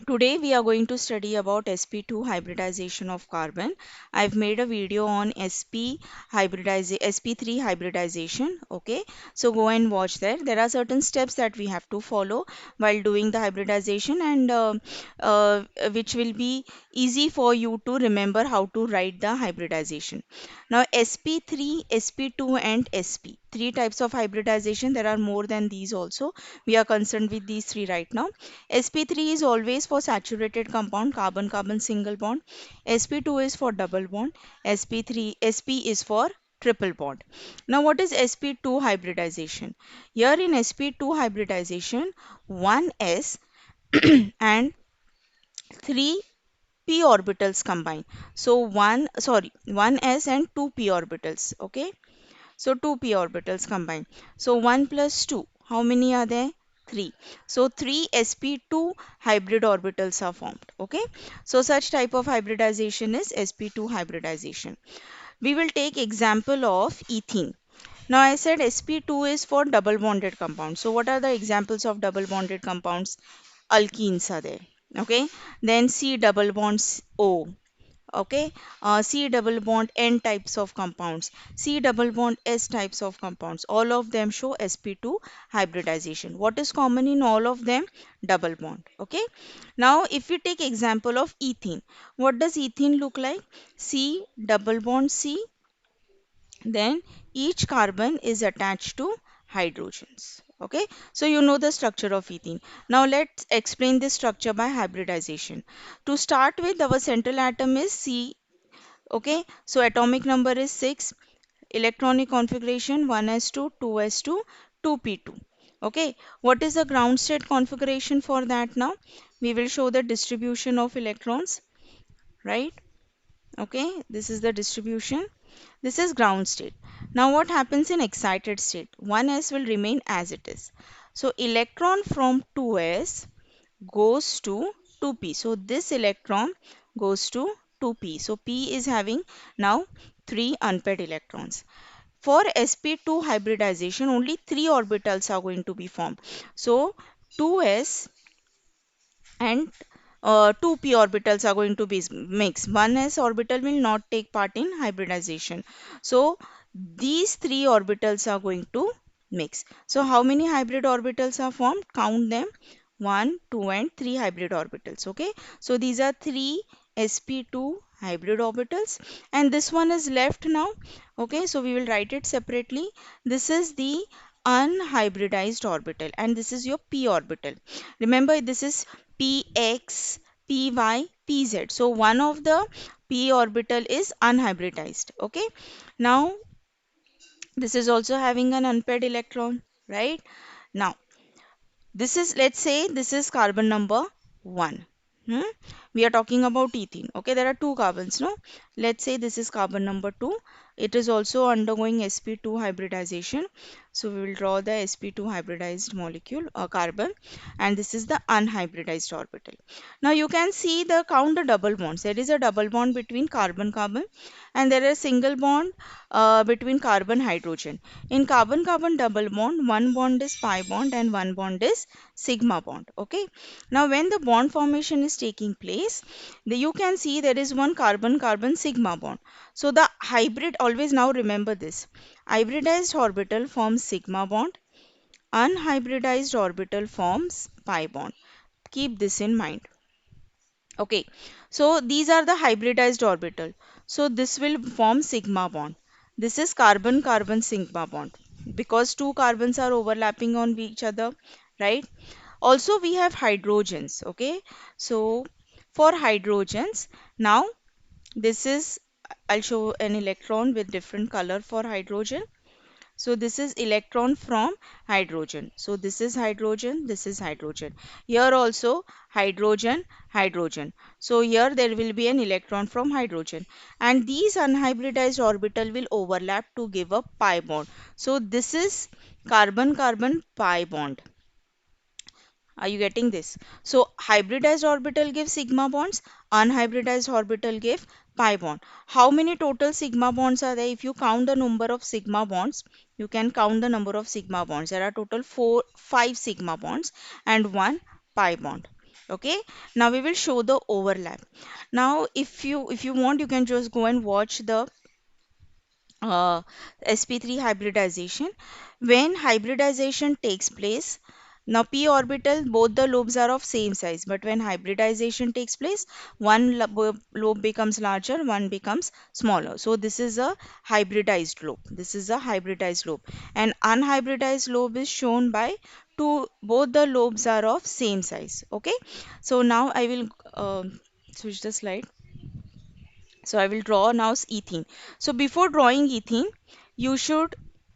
Today we are going to study about sp2 hybridization of carbon. I've made a video on sp3 hybridization. Okay, so go and watch there. There are certain steps that we have to follow while doing the hybridization, and which will be easy for you to remember how to write the hybridization. Now sp3, sp2 and sp. Three types of hybridization. There are more than these also. We are concerned with these three right now. sp3 is always for saturated compound, carbon-carbon single bond. sp2 is for double bond. sp is for triple bond. Now what is sp2 hybridization? Here in sp2 hybridization, one s and three p orbitals combine. So one s and two p orbitals. Okay. So two p orbitals combine. So 1 plus 2. How many are there? 3. So 3 sp2 hybrid orbitals are formed. Okay. So such type of hybridization is sp2 hybridization. We will take example of ethene. Now I said sp2 is for double bonded compounds. So what are the examples of double bonded compounds? Alkenes are there. Okay. Then C double bonds O. Okay, C double bond N types of compounds, C double bond S types of compounds, all of them show sp2 hybridization. What is common in all of them? Double bond. Okay, now if we take example of ethene, what does ethene look like? C double bond C, then each carbon is attached to hydrogens. Okay, so you know the structure of ethene. Now let's explain this structure by hybridization. To start with, our central atom is C. Okay, so atomic number is 6, electronic configuration 1s2, 2s2, 2p2. Okay, what is the ground state configuration for that now? We will show the distribution of electrons, right? Okay, this is the distribution. This is ground state. Now what happens in excited state? 1s will remain as it is. So electron from 2s goes to 2p. So this electron goes to 2p. So p is having now 3 unpaired electrons. For sp2 hybridization, only 3 orbitals are going to be formed. So 2s and 2p orbitals are going to be mixed. 1s orbital will not take part in hybridization. So these 3 orbitals are going to mix. So how many hybrid orbitals are formed? Count them. 1, 2 and 3 hybrid orbitals. Okay. So these are 3 sp2 hybrid orbitals, and this one is left now. Okay. So we will write it separately. This is the unhybridized orbital, and this is your p orbital. Remember, this is px, py, pz. So one of the p orbital is unhybridized. Okay. Now this is also having an unpaired electron, right? Now this is, let's say this is carbon number 1. Hmm? We are talking about ethene. Okay, there are two carbons, no? Let's say this is carbon number 2. It is also undergoing sp2 hybridization. So we will draw the sp2 hybridized molecule or carbon, and this is the unhybridized orbital. Now you can see the count the double bonds. There is a double bond between carbon carbon, and there is single bond between carbon hydrogen. In carbon carbon double bond, one bond is pi bond and one bond is sigma bond. Okay, now when the bond formation is taking place, you can see there is one carbon carbon sigma bond. So the hybrid, always now remember this, hybridized orbital forms sigma bond, unhybridized orbital forms pi bond. Keep this in mind. Okay, so these are the hybridized orbital. So this will form sigma bond. This is carbon carbon sigma bond because two carbons are overlapping on each other, right? Also we have hydrogens. Okay, so for hydrogens, now this is, I'll show an electron with different color for hydrogen. So this is electron from hydrogen. So this is hydrogen, this is hydrogen. Here also hydrogen, hydrogen. So here there will be an electron from hydrogen. And these unhybridized orbital will overlap to give a pi bond. So this is carbon-carbon pi bond. Are you getting this? So hybridized orbital give sigma bonds, unhybridized orbital give pi bond. How many total sigma bonds are there? If you count the number of sigma bonds, you can count the number of sigma bonds. There are total 5 sigma bonds and one pi bond. Okay, now we will show the overlap. Now if you want, you can just go and watch the uh, sp3 hybridization. When hybridization takes place, now p orbital, both the lobes are of same size, but when hybridization takes place, one lobe becomes larger, one becomes smaller. So this is a hybridized lobe. This is a hybridized lobe. And unhybridized lobe is shown by two, both the lobes are of same size. Okay. So now I will switch the slide. So I will draw now ethene. So before drawing ethene, you should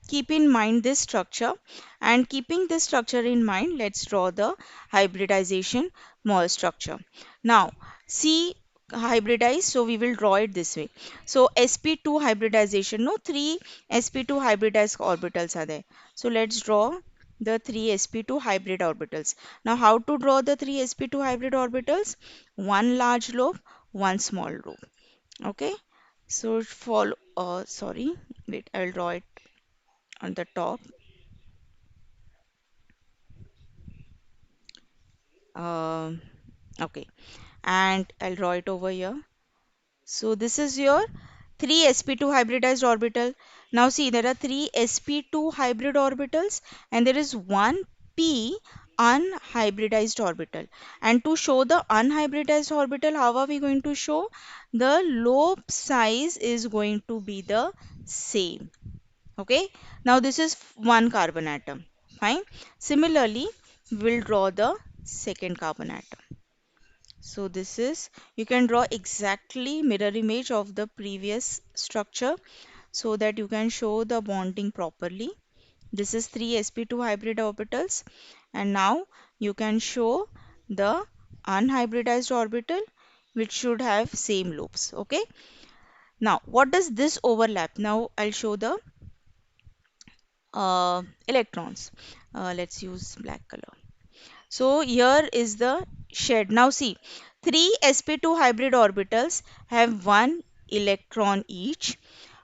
keep in mind this structure. And keeping this structure in mind, let's draw the hybridization mole structure. Now, see hybridize, so we will draw it this way. So sp2 hybridization, no, three sp2 hybridized orbitals are there. So let's draw the three sp2 hybrid orbitals. Now, how to draw the three sp2 hybrid orbitals? One large lobe, one small lobe. Okay, so follow, sorry, wait, I'll draw it on the top. Um, okay, and I'll draw it over here. So this is your 3 sp2 hybridized orbital. Now see, there are 3 sp2 hybrid orbitals and there is one p unhybridized orbital. And to show the unhybridized orbital, how are we going to show? The lobe size is going to be the same. Okay, now this is one carbon atom. Fine. Similarly, we'll draw the second carbon atom. So this is, you can draw exactly mirror image of the previous structure so that you can show the bonding properly. This is 3 sp2 hybrid orbitals, and now you can show the unhybridized orbital which should have same lobes. Okay. Now what does this overlap? Now I'll show the electrons. Let's use black color. So here is the shed. Now see, three sp2 hybrid orbitals have one electron each.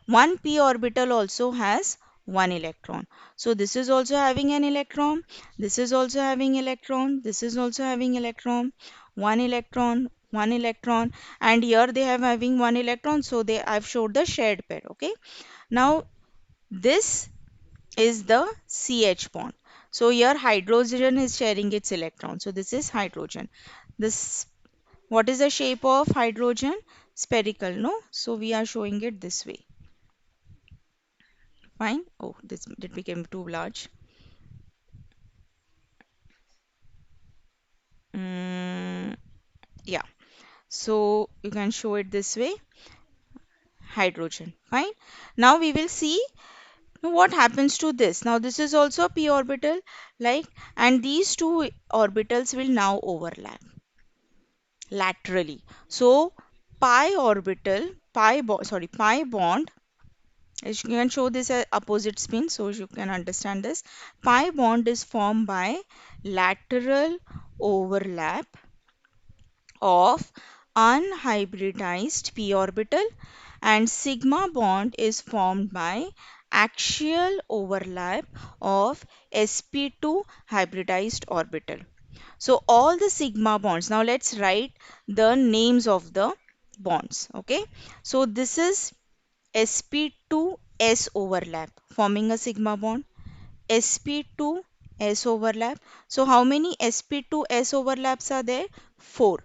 One p orbital also has one electron. So this is also having an electron. This is also having electron. This is also having electron. One electron, one electron, and here they have having one electron. So they I've showed the shared pair. Okay. Now this is the CH bond. So here hydrogen is sharing its electron. So this is hydrogen. This, what is the shape of hydrogen? Spherical, no? So we are showing it this way. Fine. Oh, this it became too large. Mm, yeah. So you can show it this way. Hydrogen. Fine. Now we will see what happens to this. Now this is also a p orbital, like, and these two orbitals will now overlap laterally. So pi orbital, pi bond, as you can show this as opposite spin so you can understand this. Pi bond is formed by lateral overlap of unhybridized p orbital, and sigma bond is formed by axial overlap of sp2 hybridized orbital. So all the sigma bonds, now let's write the names of the bonds. Okay, so this is sp2s overlap forming a sigma bond, sp2s overlap. So how many sp2s overlaps are there? 4.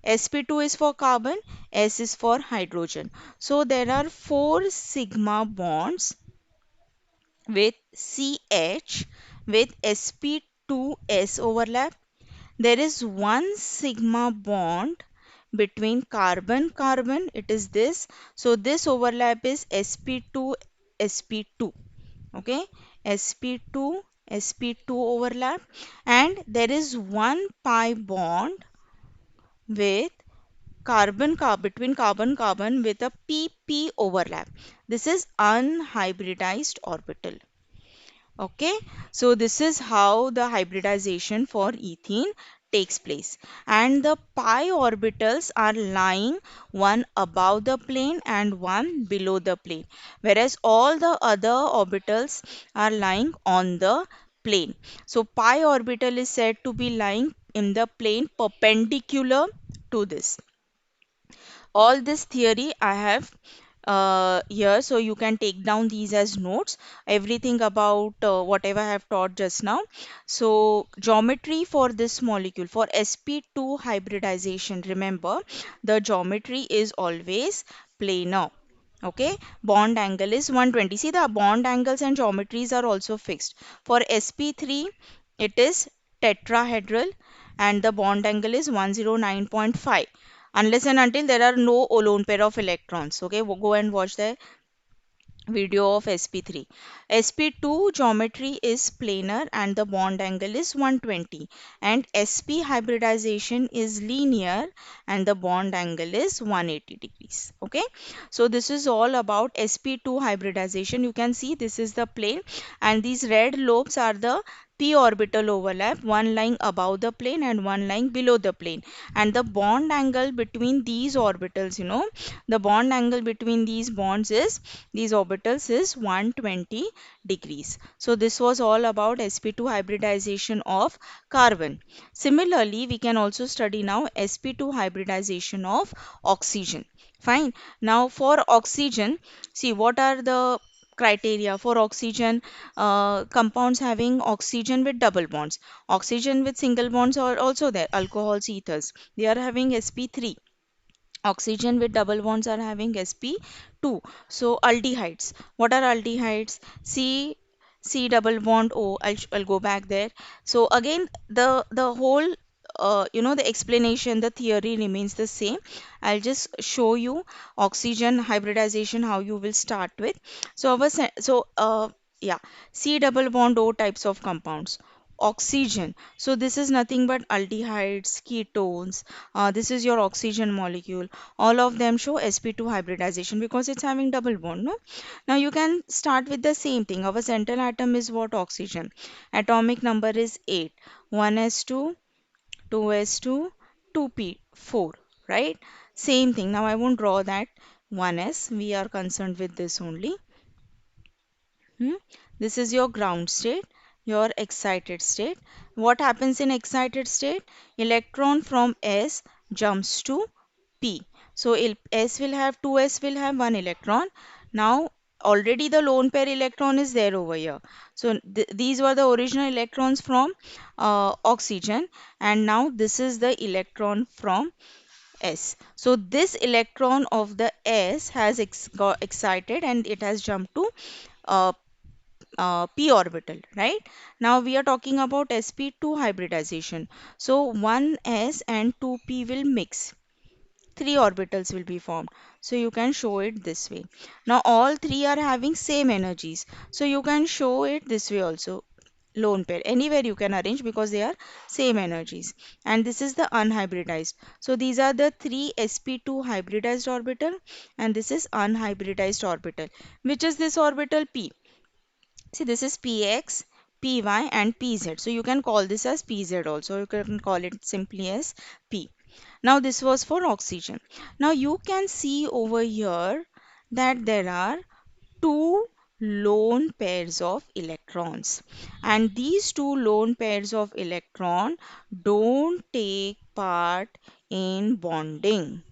sp2 is for carbon, s is for hydrogen. So there are 4 sigma bonds with ch with sp2s overlap. There is one sigma bond between carbon carbon, it is this. So this overlap is sp2 sp2. Okay, sp2 sp2 overlap, and there is one pi bond with between carbon carbon with a pp overlap. This is unhybridized orbital. Okay, so this is how the hybridization for ethene takes place. And the pi orbitals are lying one above the plane and one below the plane, whereas all the other orbitals are lying on the plane. So pi orbital is said to be lying in the plane perpendicular to this. All this theory I have here, so you can take down these as notes, everything about whatever I have taught just now. So geometry for this molecule for sp2 hybridization, remember the geometry is always planar. Okay, bond angle is 120. See, the bond angles and geometries are also fixed. For sp3 it is tetrahedral and the bond angle is 109.5, unless and until there are no lone pair of electrons. Okay, go and watch the video of sp3. sp2 geometry is planar and the bond angle is 120, and sp hybridization is linear and the bond angle is 180 degrees. Okay, so this is all about sp2 hybridization. You can see this is the plane and these red lobes are the p orbital overlap, one lying above the plane and one lying below the plane, and the bond angle between these orbitals, the bond angle between these bonds is, these orbitals is 120 degrees. So this was all about sp2 hybridization of carbon. Similarly, we can also study now sp2 hybridization of oxygen. Fine. Now for oxygen, see what are the criteria for oxygen. Compounds having oxygen with double bonds, oxygen with single bonds are also there, alcohols, ethers, they are having sp3. Oxygen with double bonds are having sp2. So aldehydes, what are aldehydes? C double bond O. I'll go back there. So again the whole the explanation, the theory remains the same. I'll just show you oxygen hybridization how you will start with. So yeah, C double bond O types of compounds. Oxygen, so this is nothing but aldehydes, ketones. This is your oxygen molecule. All of them show sp2 hybridization because it's having double bond, no? Now you can start with the same thing. Our central atom is what? Oxygen. Atomic number is 8. 1s2, 2s2, 2p4, right? Same thing. Now I won't draw that 1s. We are concerned with this only. Hmm? This is your ground state, your excited state. What happens in excited state? Electron from S jumps to P. So S will have 2s will have one electron. Now already the lone pair electron is there over here. So these were the original electrons from oxygen, and now this is the electron from S. So this electron of the S has got excited and it has jumped to uh, p orbital, right? Now we are talking about sp2 hybridization. So 1s and 2p will mix. Three orbitals will be formed. So you can show it this way. Now all three are having same energies. So you can show it this way also. Lone pair. Anywhere you can arrange because they are same energies. And this is the unhybridized. So these are the three sp2 hybridized orbital and this is unhybridized orbital. Which is this orbital p? See, this is px, py, and pz. So you can call this as pz also. You can call it simply as p. Now this was for oxygen. Now you can see over here that there are two lone pairs of electrons, and these two lone pairs of electron don't take part in bonding.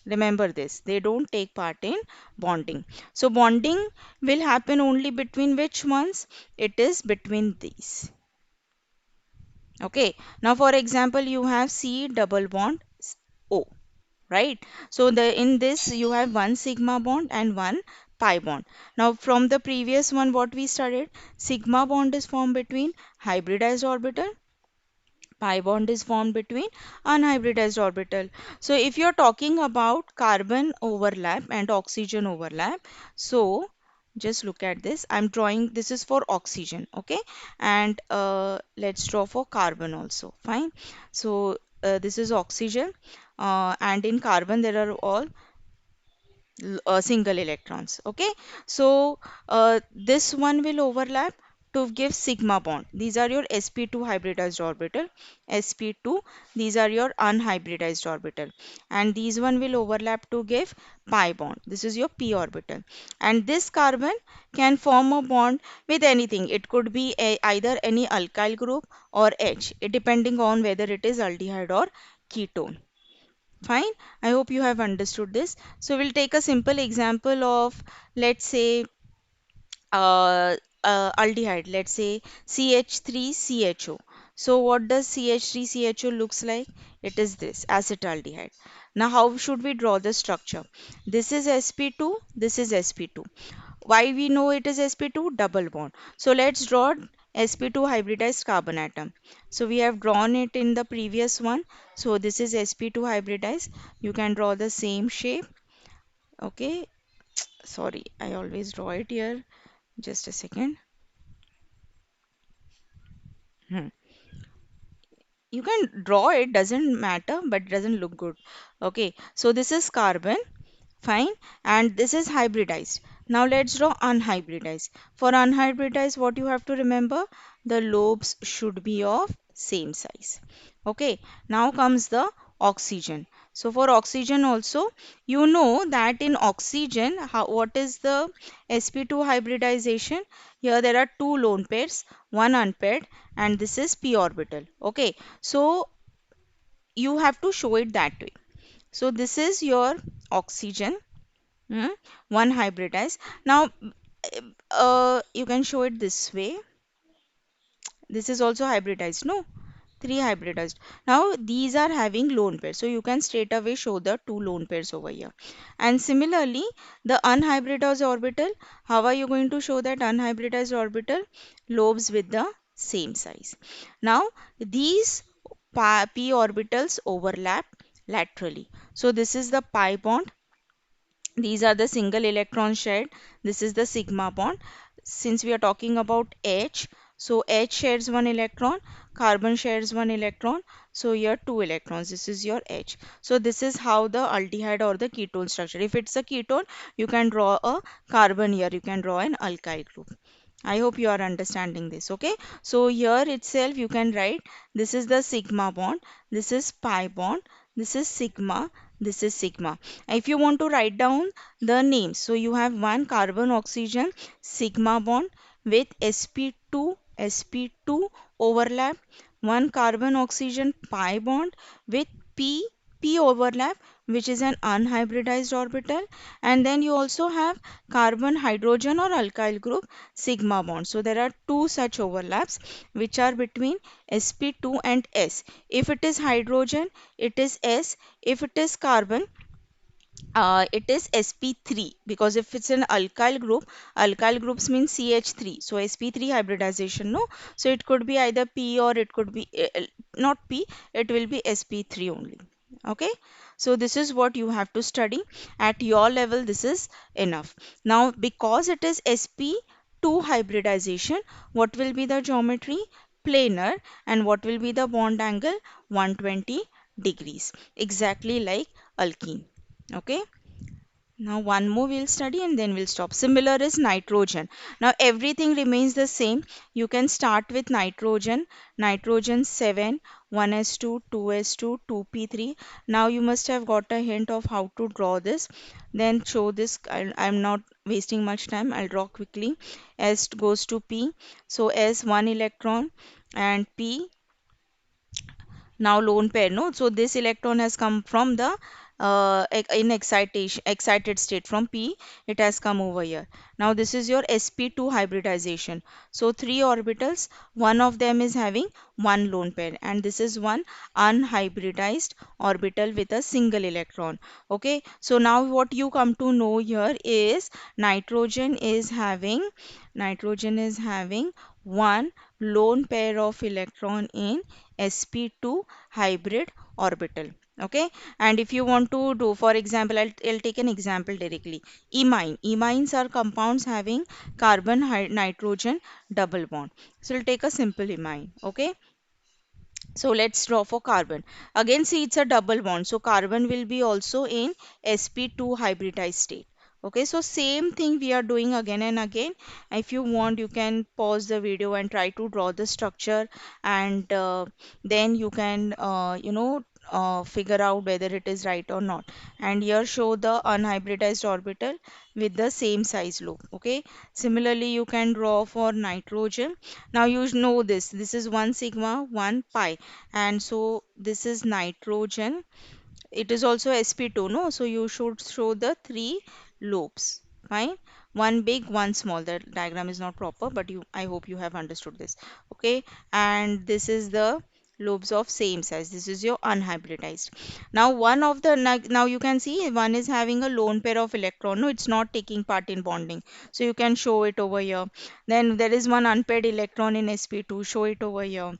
Remember this, they don't take part in bonding. So bonding will happen only between which ones? It is between these. Okay. Now for example, you have C double bond O, right? So in this you have one sigma bond and one pi bond. Now from the previous one what we studied, sigma bond is formed between hybridized orbital, pi bond is formed between unhybridized orbital. So if you're talking about carbon overlap and oxygen overlap, so just look at this. I'm drawing, this is for oxygen, okay? And let's draw for carbon also, fine? So this is oxygen and in carbon there are all single electrons, okay? So this one will overlap to give sigma bond. These are your sp2 hybridized orbital. sp2, these are your unhybridized orbital. And these one will overlap to give pi bond. This is your p orbital. And this carbon can form a bond with anything. It could be either any alkyl group or H, depending on whether it is aldehyde or ketone. Fine. I hope you have understood this. So we'll take a simple example of, let's say, aldehyde, let's say CH3CHO. So what does CH3CHO looks like? It is this acetaldehyde. Now how should we draw the structure? This is sp2, this is sp2. Why we know it is sp2? Double bond. So let's draw sp2 hybridized carbon atom. So we have drawn it in the previous one. So this is sp2 hybridized. You can draw the same shape. Okay. Sorry, I always draw it here. Just a second. Hmm. You can draw it, doesn't matter, but it doesn't look good. Okay, so this is carbon, fine, and this is hybridized. Now let's draw unhybridized. For unhybridized, what you have to remember, the lobes should be of same size. Okay, now comes the oxygen. So for oxygen also, you know that in oxygen, what is the sp2 hybridization? Here there are two lone pairs, one unpaired, and this is p orbital. Okay, so you have to show it that way. So this is your oxygen, hmm, one hybridized. Now you can show it this way. This is also hybridized, no? Three hybridized. Now these are having lone pairs. So you can straight away show the two lone pairs over here. And similarly, the unhybridized orbital, how are you going to show that unhybridized orbital? Lobes with the same size. Now these p orbitals overlap laterally. So this is the pi bond. These are the single electron shared. This is the sigma bond. Since we are talking about H, so H shares one electron, carbon shares one electron. So here two electrons. This is your H. So this is how the aldehyde or the ketone structure. If it's a ketone, you can draw a carbon here. You can draw an alkyl group. I hope you are understanding this. Okay. So here itself you can write this is the sigma bond. This is pi bond. This is sigma. This is sigma. If you want to write down the names, so you have one carbon oxygen sigma bond with sp2 overlap, one carbon oxygen pi bond with p overlap, which is an unhybridized orbital, and then you also have carbon hydrogen or alkyl group sigma bond. So there are two such overlaps which are between sp2 and s. If it is hydrogen, it is s. If it is carbon, it is sp3, because if it's an alkyl groups means CH3, so sp3 hybridization, no, so it could be either p or it could be not p, it will be sp3 only. Okay, so this is what you have to study at your level. This is enough. Now because it is sp2 hybridization, what will be the geometry? Planar. And what will be the bond angle? 120 degrees, exactly like alkene. Okay, now one more we'll study and then we'll stop. Similar is nitrogen. Now everything remains the same. You can start with nitrogen. Nitrogen 7, 1s2, 2s2, 2p3. Now you must have got a hint of how to draw this. Then show this. I'm not wasting much time. I'll draw quickly. S goes to P. So S 1 electron and P now lone pair, no, so this electron has come from the in excited state from p, it has come over here. Now this is your sp2 hybridization. So three orbitals, one of them is having one lone pair, and this is one unhybridized orbital with a single electron. Okay, so now what you come to know here is nitrogen is having one lone pair of electron in sp2 hybrid orbital. Okay, and if you want to do, for example, I'll take an example directly. Imines are compounds having carbon nitrogen double bond. So we'll take a simple imine. Okay, so let's draw for carbon. Again, see, it's a double bond, so carbon will be also in sp2 hybridized state. Okay, so same thing we are doing again and again. If you want, you can pause the video and try to draw the structure, and then you can, figure out whether it is right or not. And here show the unhybridized orbital with the same size loop. Okay, similarly, you can draw for nitrogen. Now you know this. This is 1 sigma, 1 pi, and so this is nitrogen. It is also sp2, no? So you should show the three lobes. Fine. One big, one small. The diagram is not proper, but I hope you have understood this. Okay. And this is the lobes of same size. This is your unhybridized. Now one of the now you can see one is having a lone pair of electron. No, it's not taking part in bonding. So you can show it over here. Then there is one unpaired electron in sp2. Show it over here.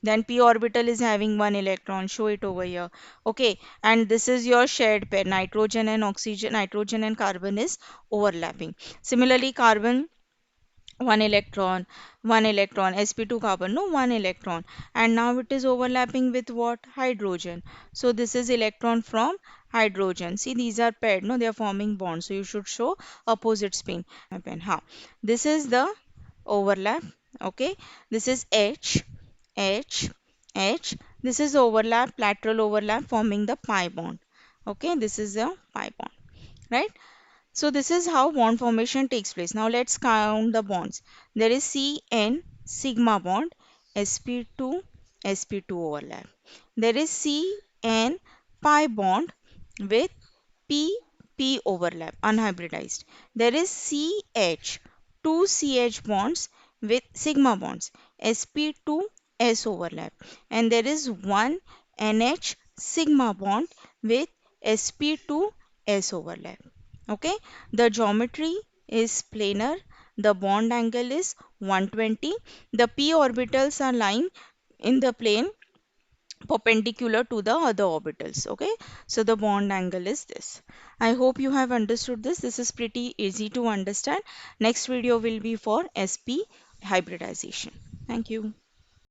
Then p orbital is having one electron. Show it over here. Okay, and this is your shared pair. Nitrogen and oxygen, nitrogen and carbon is overlapping. Similarly, carbon, one electron, sp2 carbon, no, one electron. And now it is overlapping with what? Hydrogen. So this is electron from hydrogen. See, these are paired, no, they are forming bonds. So you should show opposite spin. Ha. This is the overlap. Okay, this is H, H. This is overlap, lateral overlap forming the pi bond. Okay, this is a pi bond, right? So this is how bond formation takes place. Now let's count the bonds. There is CN sigma bond, sp2 sp2 overlap. There is CN pi bond with P overlap, unhybridized. There is CH, two CH bonds with sigma bonds, sp2 S overlap. And there is one NH sigma bond with sp2 S overlap. Okay, the geometry is planar. The bond angle is 120. The p orbitals are lying in the plane perpendicular to the other orbitals. Okay, so the bond angle is this. I hope you have understood this. This is pretty easy to understand. Next video will be for sp hybridization. Thank you.